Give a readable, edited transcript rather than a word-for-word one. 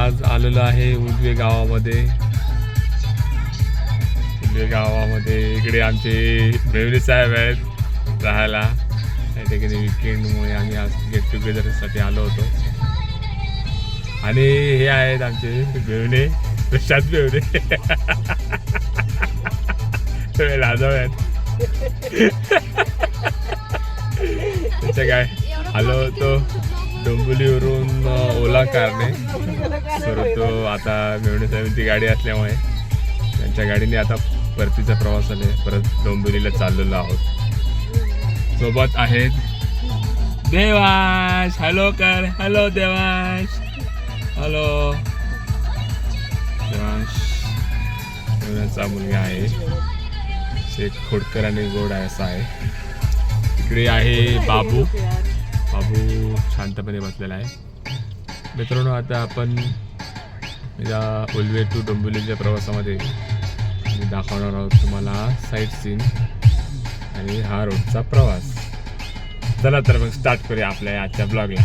आज आलेलो आहे उजवे गावामध्ये. इकडे आमचे मेवणे साहेब आहेत राहायला. त्या ठिकाणी विकेंडमुळे आम्ही आज गेट टुगेदरसाठी आलो होतो. आणि हे आहेत आमचे मेवणे, प्रशांत मेवणे. लाजवत त्याच्या काय आलो होतो डोंबिवलीवरून ओला कारने. परंतु आता मेवणे साहेबांची गाडी असल्यामुळे त्यांच्या गाडीने आता परतीचा प्रवास आले. परत डोंबिवलीला चाललेलो आहोत. सोबत आहेत देवांश. हॅलो कर. हॅलो देवांश. हॅलो देवांश देवांशचा मुलगा आहे. शेख खोडकर आणि गोड आहे असा आहे. इकडे आहे बाबू. बाबू शांतपणे बसलेला आहे. मित्रांनो आता आपण या उल्वे टू डोंबिवलीच्या प्रवासामध्ये मी दाखवणार आहोत तुम्हाला साईट सीन आणि हा रोडचा प्रवास. चला तर मग स्टार्ट करूया आपल्या आजच्या ब्लॉगला.